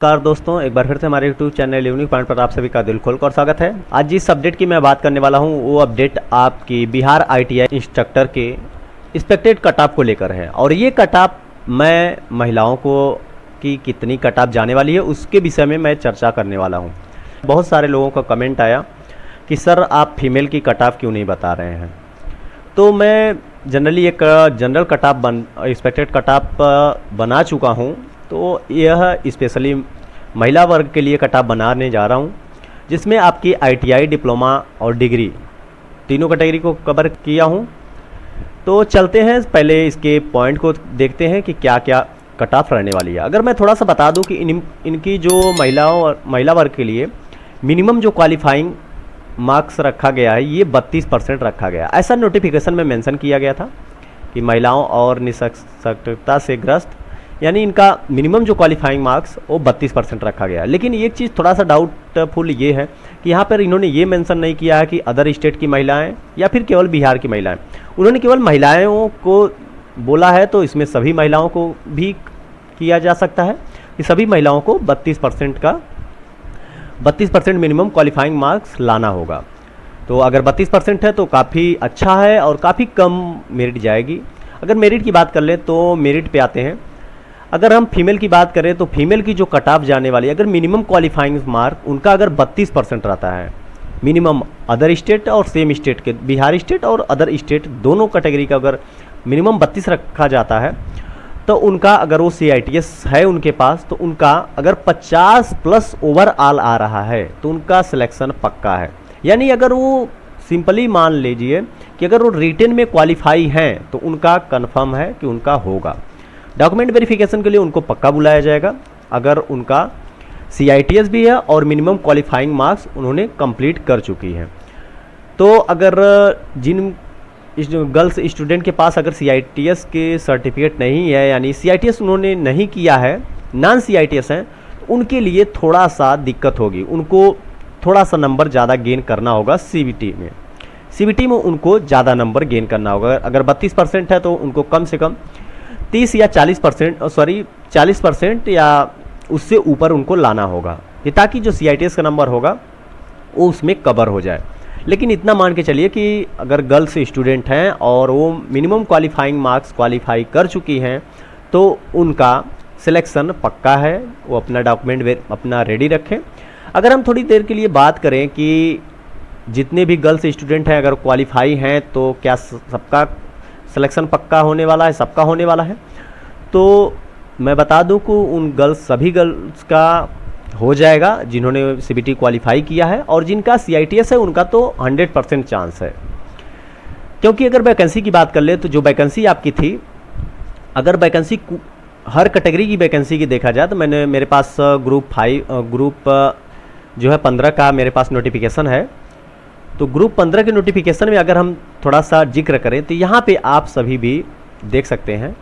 नमस्कार दोस्तों, एक बार फिर से हमारे यूट्यूब चैनल यूनिक पॉइंट पर आप सभी का दिल खोलकर स्वागत है। आज जिस अपडेट की मैं बात करने वाला हूं वो अपडेट आपकी बिहार आईटीआई इंस्ट्रक्टर के एक्सपेक्टेड कट ऑफ को लेकर है। और ये कट ऑफ मैं महिलाओं को की कितनी कट ऑफ जाने वाली है उसके विषय में मैं चर्चा करने वाला हूँ। बहुत सारे लोगों का कमेंट आया कि सर आप फीमेल की कट ऑफ क्यों नहीं बता रहे हैं। तो मैं जनरली एक general cut off expected cut off बना चुका हूँ। तो यह स्पेशली महिला वर्ग के लिए कट ऑफ बनाने जा रहा हूँ, जिसमें आपकी आईटीआई, डिप्लोमा और डिग्री तीनों कैटेगरी को कवर किया हूँ। तो चलते हैं, पहले इसके पॉइंट को देखते हैं कि क्या क्या कट ऑफ रहने वाली है। अगर मैं थोड़ा सा बता दूं कि इनकी जो महिला वर्ग के लिए मिनिमम जो क्वालिफाइंग मार्क्स रखा गया है ये 32% रखा गया। ऐसा नोटिफिकेशन में मेंशन किया गया था कि महिलाओं और निःशक्तता से ग्रस्त यानी इनका मिनिमम जो क्वालिफाइंग मार्क्स वो 32% रखा गया। लेकिन एक चीज़ थोड़ा सा डाउटफुल ये है कि यहाँ पर इन्होंने ये मेंशन नहीं किया है कि अदर स्टेट की महिलाएं या फिर केवल बिहार की महिलाएं। उन्होंने केवल महिलाओं को बोला है, तो इसमें सभी महिलाओं को भी किया जा सकता है कि सभी महिलाओं को 32% मिनिमम क्वालिफाइंग मार्क्स लाना होगा। तो अगर 32% है तो काफ़ी अच्छा है और काफ़ी कम मेरिट जाएगी। अगर मेरिट की बात कर लें तो मेरिट पे आते हैं। अगर हम फीमेल की बात करें तो फीमेल की जो कट ऑफ जाने वाली है, अगर मिनिमम क्वालिफाइंग मार्क उनका अगर 32% रहता है मिनिमम, अदर स्टेट और सेम स्टेट के, बिहार स्टेट और अदर स्टेट दोनों कैटेगरी का अगर मिनिमम 32 रखा जाता है तो उनका, अगर वो CITS है उनके पास, तो उनका अगर 50+ ओवरऑल आ रहा है तो उनका सिलेक्शन पक्का है। यानी अगर वो सिंपली मान लीजिए कि अगर वो रिटन में क्वालिफाई हैं तो उनका कन्फर्म है कि उनका होगा। डॉक्यूमेंट वेरिफिकेशन के लिए उनको पक्का बुलाया जाएगा अगर उनका CITS भी है और मिनिमम क्वालिफाइंग मार्क्स उन्होंने कंप्लीट कर चुकी हैं। तो अगर जिन गर्ल्स स्टूडेंट के पास अगर CITS के सर्टिफिकेट नहीं है, यानी CITS उन्होंने नहीं किया है, नॉन CITS हैं, उनके लिए थोड़ा सा दिक्कत होगी। उनको थोड़ा सा नंबर ज़्यादा गेन करना होगा CBT में उनको ज़्यादा नंबर गेन करना होगा। अगर 32% है तो उनको कम से कम 30 या 40% या उससे ऊपर उनको लाना होगा, ताकि जो CITS का नंबर होगा वो उसमें कवर हो जाए। लेकिन इतना मान के चलिए कि अगर गर्ल्स स्टूडेंट हैं और वो मिनिमम क्वालिफाइंग मार्क्स क्वालिफाई कर चुकी हैं तो उनका सिलेक्शन पक्का है। वो अपना डॉक्यूमेंट अपना रेडी रखें। अगर हम थोड़ी देर के लिए बात करें कि जितने भी गर्ल्स स्टूडेंट हैं अगर क्वालिफाई हैं तो क्या सबका सिलेक्शन पक्का होने वाला है? सबका होने वाला है। तो मैं बता दूं कि उन सभी गर्ल्स का हो जाएगा जिन्होंने CBT क्वालिफाई किया है, और जिनका CITS है उनका तो 100% चांस है। क्योंकि अगर वैकेंसी की बात कर ले तो जो वैकेंसी आपकी थी, अगर वैकेंसी हर कैटेगरी की वैकेंसी की देखा जाए तो मेरे पास ग्रुप जो है 15 का मेरे पास नोटिफिकेशन है। तो ग्रुप 15 के नोटिफिकेशन में अगर हम थोड़ा सा जिक्र करें तो यहाँ पे आप सभी भी देख सकते हैं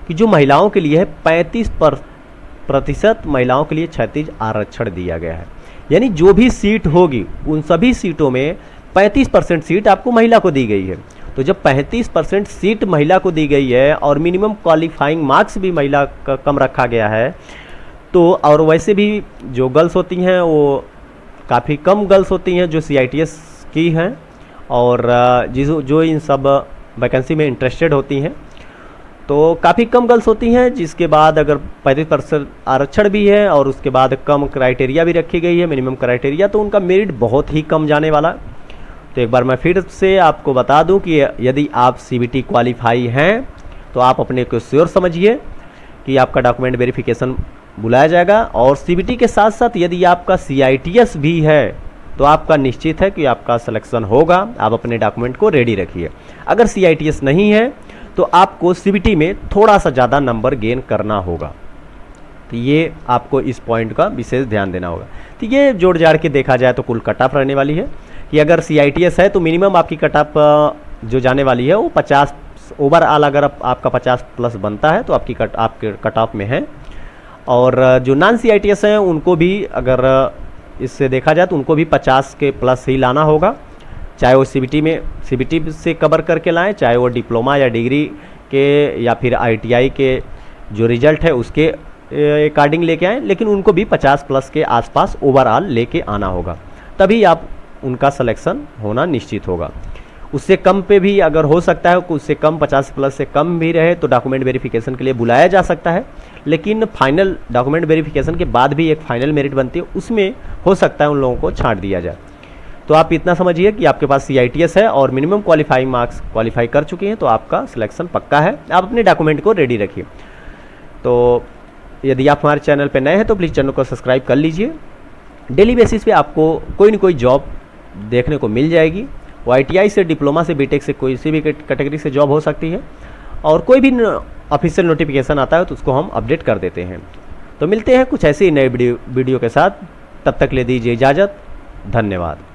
कि जो महिलाओं के लिए है 35% महिलाओं के लिए क्षैतिज आरक्षण दिया गया है। यानी जो भी सीट होगी उन सभी सीटों में 35% सीट आपको महिला को दी गई है। तो जब 35% सीट महिला को दी गई है और मिनिमम क्वालिफाइंग मार्क्स भी महिला का कम रखा गया है, तो और वैसे भी जो गर्ल्स होती हैं वो काफ़ी कम गर्ल्स होती हैं जो CITS की हैं और जो इन सब वैकेंसी में इंटरेस्टेड होती हैं, तो काफ़ी कम गर्ल्स होती हैं। जिसके बाद अगर 35% आरक्षण भी है और उसके बाद कम क्राइटेरिया भी रखी गई है, मिनिमम क्राइटेरिया, तो उनका मेरिट बहुत ही कम जाने वाला। तो एक बार मैं फिर से आपको बता दूं कि यदि आप CBT क्वालिफाई हैं तो आप अपने को श्योर समझिए कि आपका डॉक्यूमेंट वेरिफिकेशन बुलाया जाएगा। और CBT के साथ साथ यदि आपका CITS भी है तो आपका निश्चित है कि आपका सिलेक्शन होगा। आप अपने डॉक्यूमेंट को रेडी रखिए। अगर CITS नहीं है तो आपको CBT में थोड़ा सा ज़्यादा नंबर गेन करना होगा। तो ये आपको इस पॉइंट का विशेष ध्यान देना होगा। तो ये जोड़ जाड़ के देखा जाए तो कुल कट ऑफ रहने वाली है कि अगर CITS है तो मिनिमम आपकी कट ऑफ जो जाने वाली है वो 50 ओवरऑल, अगर आपका 50+ बनता है तो आपके कट ऑफ में है। और जो नॉन CITS हैं उनको भी अगर इससे देखा जाए तो उनको भी 50 के प्लस ही लाना होगा, चाहे वो CBT से कवर करके लाएं, चाहे वो डिप्लोमा या डिग्री के या फिर ITI के जो रिजल्ट है उसके अकॉर्डिंग लेके आएँ, लेकिन उनको भी 50 प्लस के आसपास ओवरऑल लेके आना होगा, तभी आप उनका सिलेक्शन होना निश्चित होगा। उससे कम पे भी अगर हो सकता है, उससे कम 50 प्लस से कम भी रहे तो डॉक्यूमेंट वेरिफिकेशन के लिए बुलाया जा सकता है, लेकिन फाइनल डॉक्यूमेंट वेरिफिकेशन के बाद भी एक फाइनल मेरिट बनती है, उसमें हो सकता है उन लोगों को छांट दिया जाए। तो आप इतना समझिए कि आपके पास CITS है और मिनिमम क्वालिफाइंग मार्क्स क्वालिफाई कर चुके हैं, तो आपका सिलेक्शन पक्का है। आप अपने डॉक्यूमेंट को रेडी रखिए। तो यदि आप हमारे चैनल पर नए हैं तो प्लीज़ चैनल को सब्सक्राइब कर लीजिए। डेली बेसिस पे आपको कोई ना कोई जॉब देखने को मिल जाएगी। वो ITI से, डिप्लोमा से, BTech से, कोई सी भी कैटेगरी से जॉब हो सकती है, और कोई भी ऑफिशियल नोटिफिकेशन आता है तो उसको हम अपडेट कर देते हैं। तो मिलते हैं कुछ ऐसे ही नए वीडियो के साथ, तब तक ले दीजिए इजाज़त। धन्यवाद।